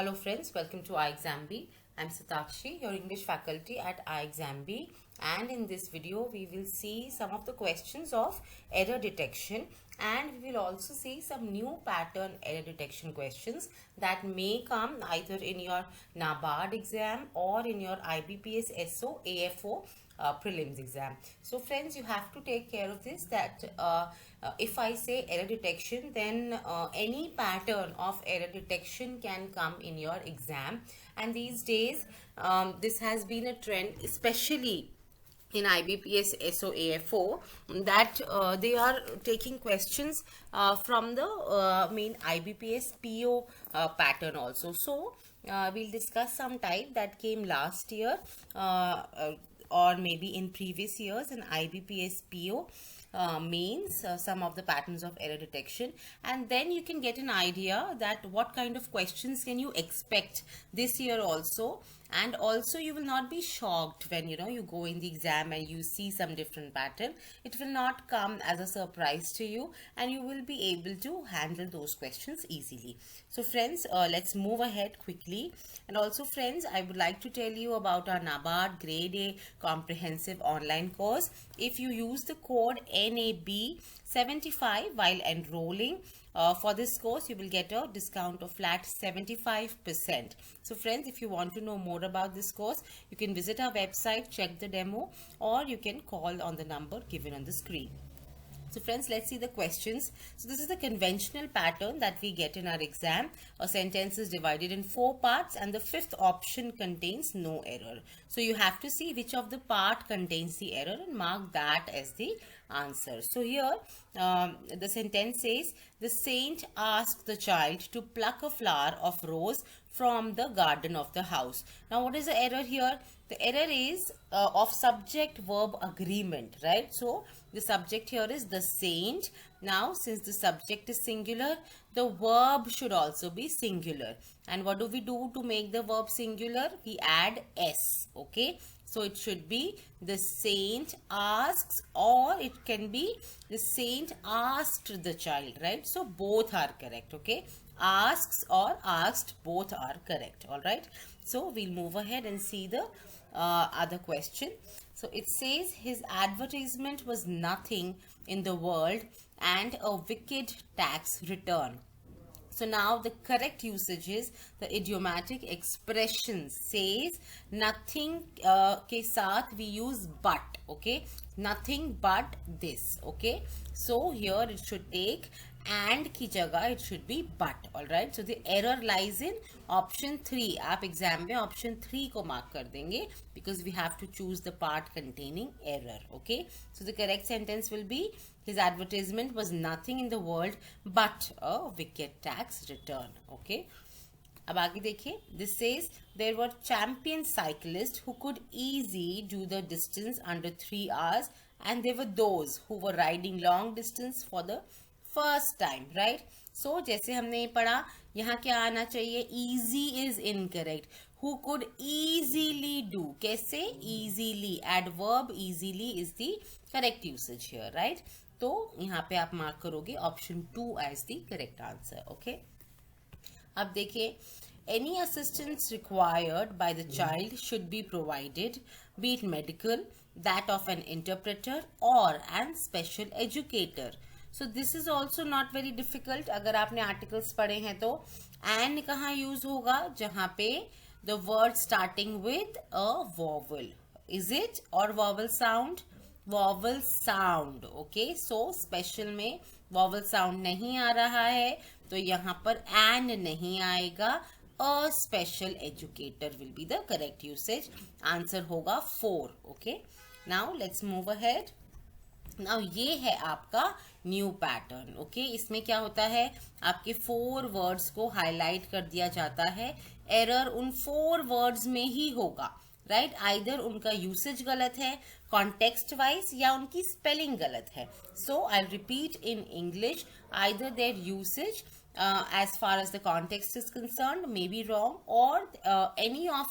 Hello friends, welcome to iExamB. I'm Satakshi, your English faculty at iExamB, and in this video we will see some of the questions of error detection, and we will also see some new pattern error detection questions that may come either in your NABARD exam or in your IBPS SO AFO prelims exam. So friends, you have to take care of this, that if I say error detection, then any pattern of error detection can come in your exam. And these days this has been a trend, especially in IBPS SOAFO, that they are taking questions from the main IBPS PO pattern also. So we'll discuss some type that came last year or maybe in previous years in IBPS PO mains, some of the patterns of error detection, and then you can get an idea that what kind of questions can you expect this year also. And also you will not be shocked when you go in the exam and you see some different pattern. It will not come as a surprise to you, and you will be able to handle those questions easily. So friends, let's move ahead quickly. And also friends, I would like to tell you about our NABARD Grade A comprehensive online course. If you use the code NAB75 while enrolling for this course, you will get a discount of flat 75%. So friends, if you want to know more about this course, you can visit our website, check the demo, or you can call on the number given on the screen. So friends, let's see the questions. So this is the conventional pattern that we get in our exam. A sentence is divided in 4 parts and the 5th option contains no error. So you have to see which of the part contains the error and mark that as the answer. So here the sentence says, the saint asked the child to pluck a flower of rose from the garden of the house. Now what is the error here? The error is of subject verb agreement, right? So the subject here is the saint. Now since the subject is singular, the verb should also be singular. And what do we do to make the verb singular? We add s, okay? So it should be the saint asks, or it can be the saint asked the child, right? So both are correct, okay? Asks or asked, both are correct, all right? So we'll move ahead and see the other question. So it says, his advertisement was nothing in the world and a wicked tax return. So now the correct usage is the idiomatic expression says nothing के साथ we use but, okay? Nothing but this, okay? So here it should take and की जगह it should be but, all right? So the error lies in option 3. आप exam में option 3 को mark कर देंगे because we have to choose the part containing error, okay? So the correct sentence will be, his advertisement was nothing in the world but a wicked tax return, okay? अब आगे देखिए, this says there were champion cyclists who could easily do the distance under 3 hours, and there were those who were riding long distance for the first time, right? So जैसे हमने पढ़ा, यहाँ क्या आना चाहिए? Easy is incorrect. Who could easily do? कैसे? Easily. Adverb easily is the correct usage here, right? तो यहाँ पे आप मार्क करोगे option 2 as the correct answer, okay? अब देखिए, any assistance required by the child should be provided, be it medical, that of an interpreter or an special educator. So this is also not very difficult. अगर आपने articles पढ़े हैं तो and कहाँ use होगा? जहाँ पे the word starting with a vowel. Is it or vowel sound? Vowel sound, okay? So special में vowel sound नहीं आ रहा है तो यहाँ पर and नहीं आएगा. A special educator will be the correct usage. Answer होगा 4, okay? Now let's move ahead. Now ये है आपका न्यू पैटर्न, ओके? इसमें क्या होता है, आपके 4 वर्ड्स को हाईलाइट कर दिया जाता है. एरर उन 4 वर्ड्स में ही होगा, राइट? आइदर उनका यूसेज गलत है कॉन्टेक्स्ट वाइज या उनकी स्पेलिंग गलत है. So I repeat in English, either their usage as far as the context is concerned may be wrong, or any of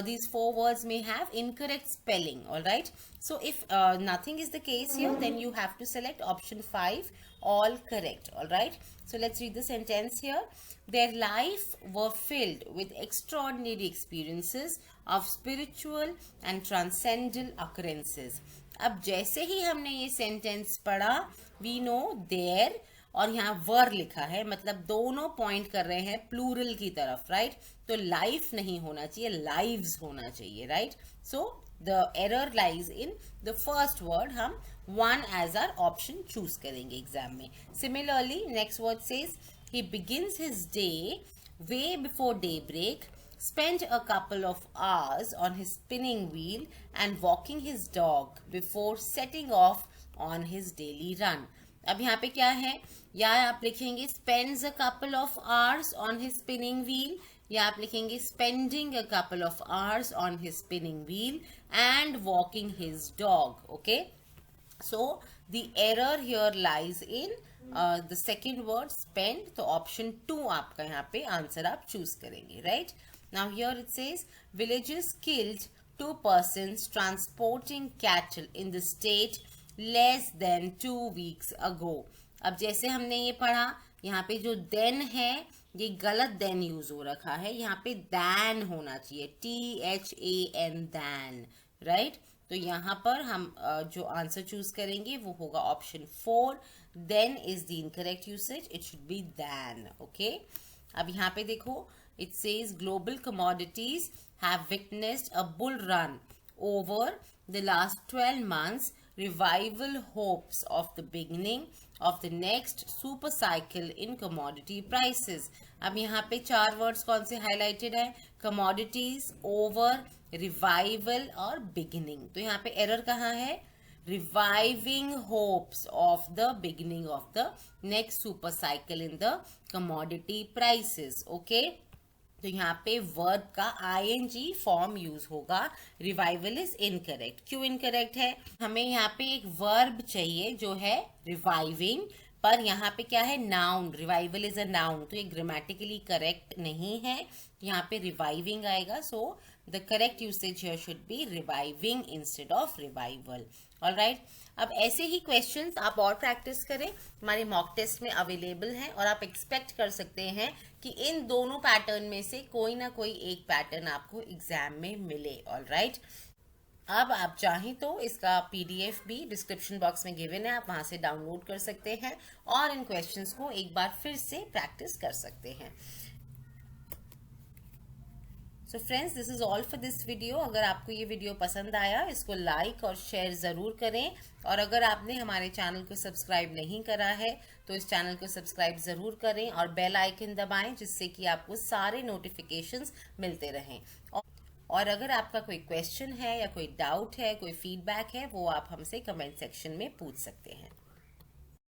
these 4 words may have incorrect spelling, all right? So if nothing is the case here, then you have to select option 5 all correct. All right, so let's read the sentence here. Their life were filled with extraordinary experiences of spiritual and transcendental occurrences. अब जैसे ही हमने ये sentence पढ़ा, we know there, और यहाँ वर लिखा है, मतलब दोनों पॉइंट कर रहे हैं प्लूरल की तरफ, राइट? तो लाइफ नहीं होना चाहिए, लाइव्स होना चाहिए, right? So the error lies in the first word. हम one as our option choose करेंगे एग्जाम में. Similarly next word says he begins his day way before daybreak, spent a couple of hours on his spinning wheel and walking his dog before setting off on his daily run. अब यहाँ पे क्या है, या आप लिखेंगे spends a couple of hours on his spinning wheel, या आप लिखेंगे spending a couple of hours on his spinning wheel and walking his dog. Okay, so the error here lies in the second word spend. तो option 2 आपका यहाँ पे answer आप choose करेंगे, right? Now here it says villagers killed 2 persons transporting cattle in the state less than 2 weeks ago. अब जैसे हमने ये पढ़ा, यहाँ पे जो then है ये गलत then यूज हो रखा है, यहाँ पे than होना चाहिए, THAN than, right? तो यहाँ पर हम जो आंसर चूज करेंगे वो होगा option 4. Then is the incorrect usage, it should be than. Okay, अब यहाँ पे देखो, it says global commodities have witnessed a bull run over the last 12 months, revival hopes of the beginning of the next super cycle in commodity prices. अब यहाँ पे 4 words कौन से highlighted है, कमोडिटीज, ओवर, रिवाइवल और beginning. तो यहाँ पे एरर कहाँ है, reviving hopes of the beginning of the next super cycle in the commodity prices. Okay, तो यहाँ पे वर्ब का ing फॉर्म यूज होगा. Revival is incorrect. क्यों इनकरेक्ट है, हमें यहाँ पे एक वर्ब चाहिए जो है रिवाइविंग, पर यहाँ पे क्या है, noun. Revival is a noun, तो ये ग्रामेटिकली करेक्ट नहीं है, यहाँ पे रिवाइविंग आएगा. So the correct usage here should be reviving instead of revival. Alright, अब ऐसे ही क्वेश्चंस आप और प्रैक्टिस करें, हमारे मॉक टेस्ट में अवेलेबल हैं, और आप एक्सपेक्ट कर सकते हैं कि इन दोनों पैटर्न में से कोई ना कोई एक पैटर्न आपको एग्जाम में मिले. ऑलराइट, अब आप चाहें तो इसका PDF भी डिस्क्रिप्शन बॉक्स में गिवन है, आप वहां से डाउनलोड कर सकते हैं और इन क्वेश्चंस को एक बार फिर से प्रैक्टिस कर सकते हैं. So friends, this is all for this video. अगर आपको ये वीडियो पसंद आया, इसको लाइक और शेयर ज़रूर करें, और अगर आपने हमारे चैनल को सब्सक्राइब नहीं करा है तो इस चैनल को सब्सक्राइब ज़रूर करें और बेल आइकन दबाएं, जिससे कि आपको सारे नोटिफिकेशंस मिलते रहें. और अगर आपका कोई क्वेश्चन है या कोई डाउट है, कोई फीडबैक है, वो आप हमसे कमेंट सेक्शन में पूछ सकते हैं.